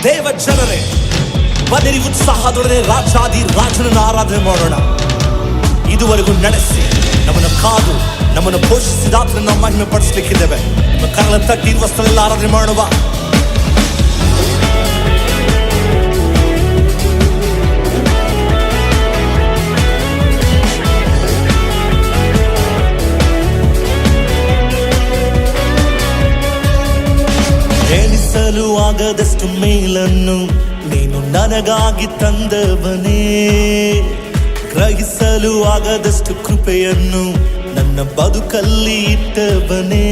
ದೇವ ಜನರೇ, ಬನ್ನಿರಿ ಉತ್ಸಾಹದೊಡನೆ ರಾಜಾದಿ ರಾಜನನ್ನು ಆರಾಧನೆ ಮಾಡೋಣ. ಇದುವರೆಗೂ ನಡೆಸಿ ನಮ್ಮನ್ನು ಕಾದು ನಮ್ಮನ್ನು ಪೋಷಿಸಿದಾತನ ನಾವು ಮಹಿಮೆ ಪಡಿಸಲಿಕ್ಕಿದ್ದೇವೆ. ನಮ್ಮ ಕರಳ ತಟ್ಟಿ ವಸ್ತುವೆಲ್ಲ ಆರಾಧನೆ ಮಾಡುವ. ಎಣಿಸಲು ಆಗದಷ್ಟು ಮೇಲನ್ನು ನೀನು ನನಗಾಗಿ ತಂದವನೇ, ಗ್ರಹಿಸಲು ಆಗದಷ್ಟು ಕೃಪೆಯನ್ನು ನನ್ನ ಬದುಕಲ್ಲಿ ಇಟ್ಟವನೇ.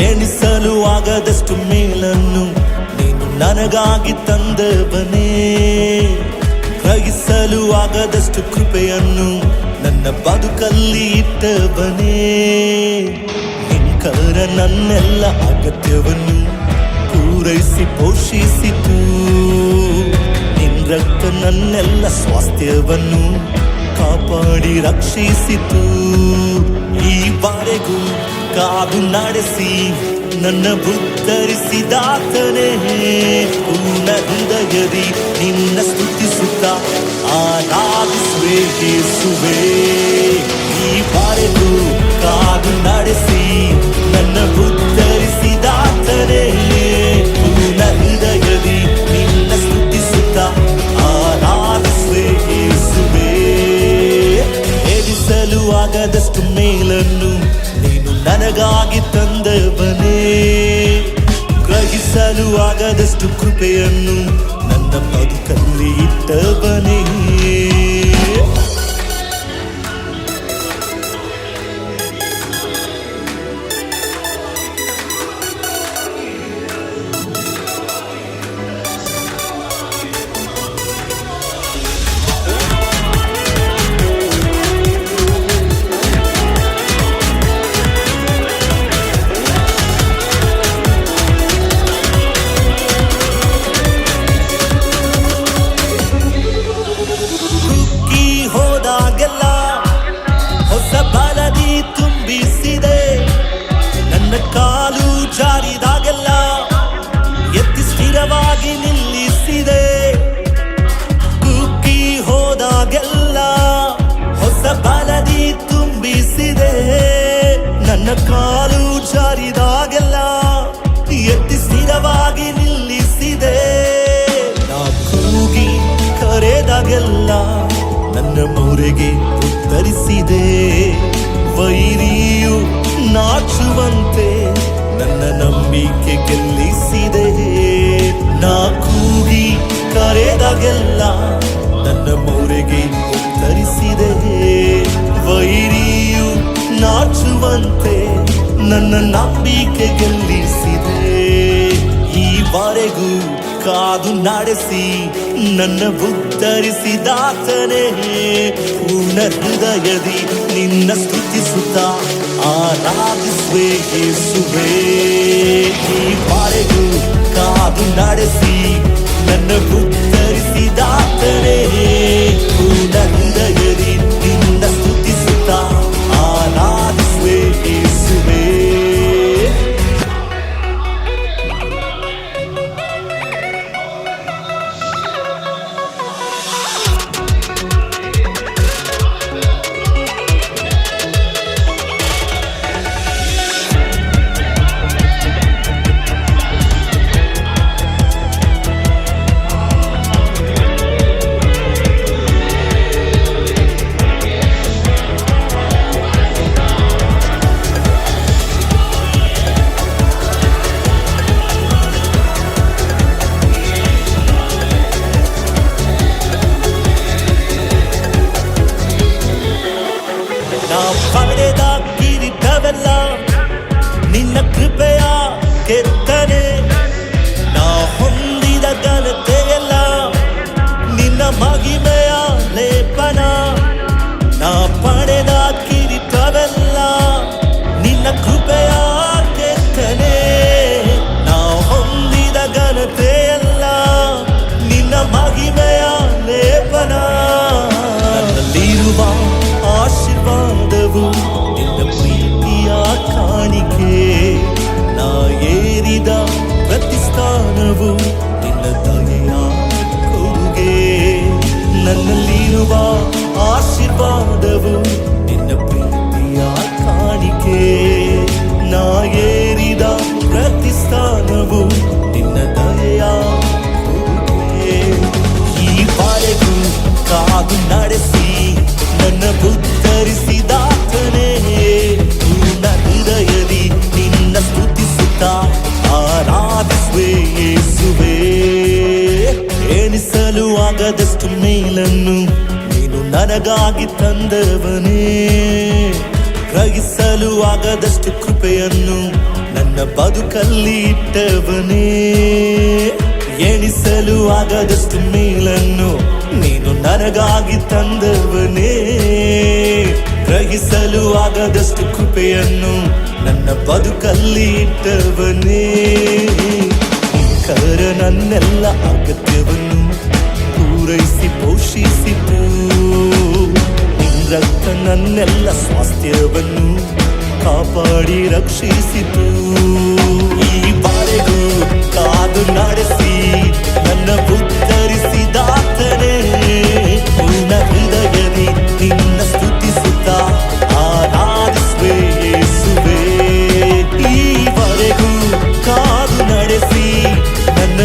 ಎಣಿಸಲು ಆಗದಷ್ಟು ಮೇಲನ್ನು ನೀನು ನನಗಾಗಿ ತಂದವನೇ, ಗ್ರಹಿಸಲು ಆಗದಷ್ಟು ಕೃಪೆಯನ್ನು ನನ್ನ ಬದುಕಲ್ಲಿ ಇಟ್ಟವನೇ. ನಿಂಕರ ನನ್ನೆಲ್ಲ ಅಗತ್ಯವನ್ನು ಪೂರೈಸಿ ಪೋಷಿಸಿತು, ನಿನ್ ರಕ್ತ ನನ್ನೆಲ್ಲ ಸ್ವಾಸ್ಥ್ಯವನ್ನು ಕಾಪಾಡಿ ರಕ್ಷಿಸಿತು. ಈವರೆಗೂ ಕಾದು ನಡೆಸಿ ನನ್ನ ಉದ್ಧರಿಸಿದಾತನೇ, ಪೂರ್ಣ ಹೃದಯದಿ ನಿನ್ನ ಸ್ತುತಿಸುತ್ತ ಆರಾಧಿಸುವೆ ಯೇಸುವೇ. ಈವರೆಗೂ ಕಾದು ನಡೆಸಿ ನನ್ನ ಉದ್ಧರಿಸಿದಾತನೇ, ಪೂರ್ಣ ಹೃದಯದಿ ನಿನ್ನ ಸ್ತುತಿಸುತ್ತ ಆರಾಧಿಸುವೆ ಯೇಸುವೇ. ಎಣಿಸಲು ಆಗದಷ್ಟು ಮೇಲನ್ನು ನೀನು ನನಗಾಗಿ ತಂದವನೇ, ಗ್ರಹಿಸಲು ಆಗದಷ್ಟು ಕೃಪೆಯನ್ನು ನನ್ನ ಬದುಕಲ್ಲಿ ಇಟ್ಟವನೇ. ಕಾಲು ಜಾರಿದಾಗೆಲ್ಲ ಎತ್ತಿ ಸ್ಥಿರವಾಗಿ ನಿಲ್ಲಿಸಿದೆ, ಕುಗ್ಗಿ ಹೋದಾಗೆಲ್ಲ ಹೊಸ ಬಲದಿ ತುಂಬಿಸಿದೆ. ನನ್ನ ಕಾಲು ಜಾರಿದಾಗೆಲ್ಲ ಎತ್ತಿ ಸ್ಥಿರವಾಗಿ ನಿಲ್ಲಿಸಿದೆ. ನಾ ಕೂಗಿ ಕರೆದಾಗೆಲ್ಲ ನನ್ನ ಮೊರೆಗೆ ಉತ್ತರಿಸಿದೆ. ವೈರಿಯು ನಾಚುವಂತೆ ನನ್ನ ನಂಬಿಕೆ ಗೆಲ್ಲಿಸಿದೆ. ನಾ ಕೂಗಿ ಕರೆದಾಗೆಲ್ಲ ನನ್ನ ಮೊರೆಗೆ ಉತ್ತರಿಸಿದೆ. ವೈರಿಯು ನಾಚುವಂತೆ ನನ್ನ ನಂಬಿಕೆ ಗೆಲ್ಲಿಸಿದೆ. ಈವರೆಗೂ ಕಾದು ನಡೆಸಿ ನನ್ನ ಉದ್ಧರಿಸಿದಾತನೇ, ಪೂರ್ಣ ಹೃದಯದಿ ನಿನ್ನ ಸ್ತುತಿಸುತ್ತ ಆರಾಧಿಸುವೆ ಯೇಸುವೇ. ಈವರೆಗೂ ಕಾದು ನಡೆಸಿ ನನ್ನ ಉದ್ಧರಿಸಿದಾತನೇ, ಪೂರ್ಣ ಹೃದಯದಿ ನಿನ್ನ ಸ್ತುತಿಸುತ್ತ ಆರಾಧಿಸುವೆ ಯೇಸುವೇ. ಪಡೆದ ಕಿರೀಟವೆಲ್ಲ ನಿನ್ನ ಕೃಪೆಯ ಕೆತ್ತನೆ, ನಾ ಹೊಂದಿದ ಘನತೆಯೆಲ್ಲ ನಿನ್ನ ಮಹಿಮೆಯ ಲೇಪನ. ನಾ ಪಡೆದ ಕಿರೀಟವೆಲ್ಲ ನಿನ್ನ ಕೃಪೆಯ ಕೆತ್ತನೆ, ನಾ ಹೊಂದಿದ ಘನತೆಯೆಲ್ಲ ನಿನ್ನ ಮಹಿಮೆಯ ಲೇಪನ. ನನ್ನಲ್ಲಿರುವ ಆಶೀರ್ವಾದವು ನಿನ್ನ ಪ್ರೀತಿಯ ಕಾಣಿಕೆ, ನಾ ಏರಿದ ಪ್ರತಿಷ್ಠಾನವು ಯೇಸುವೇ ಎಣಿಸಲು ಆಗದಷ್ಟು ಮೇಲನ್ನು ನೀನು ನನಗಾಗಿ ತಂದವನೇ ಗ್ರಹಿಸಲು ಆಗದಷ್ಟು ಕೃಪೆಯನ್ನು ನನ್ನ ಬದುಕಲ್ಲಿ ಇಟ್ಟವನೇ ಎಣಿಸಲು ಆಗದಷ್ಟು ಮೇಲನ್ನು ನೀನು ನನಗಾಗಿ ತಂದವನೇ ಗ್ರಹಿಸಲು ಆಗದಷ್ಟು ಕೃಪೆಯನ್ನು ನನ್ನ ಬದುಕಲ್ಲಿ ಇಟ್ಟವನೇ ಕರ ನನ್ನೆಲ್ಲ ಅಗತ್ಯವನ್ನು ಪೂರೈಸಿ ಪೋಷಿಸಿತು ರಕ್ತ ನನ್ನೆಲ್ಲ ಸ್ವಾಸ್ಥ್ಯವನ್ನು ಕಾಪಾಡಿ ರಕ್ಷಿಸಿತು ಈವರೆಗೂ ಕಾದು ನಡೆಸಿ ನನ್ನ ಉತ್ತರಿಸಿದಾತನೇ ಪೂರ್ಣ ಹೃದಯದಿ ನಿನ್ನ ಸ್ತುತಿಸುತ್ತ ಆರಾಧಿಸುವೆ ಯೇಸುವೇ ಈವರೆಗೂ ಕಾದು ನಡೆಸಿ ನನ್ನ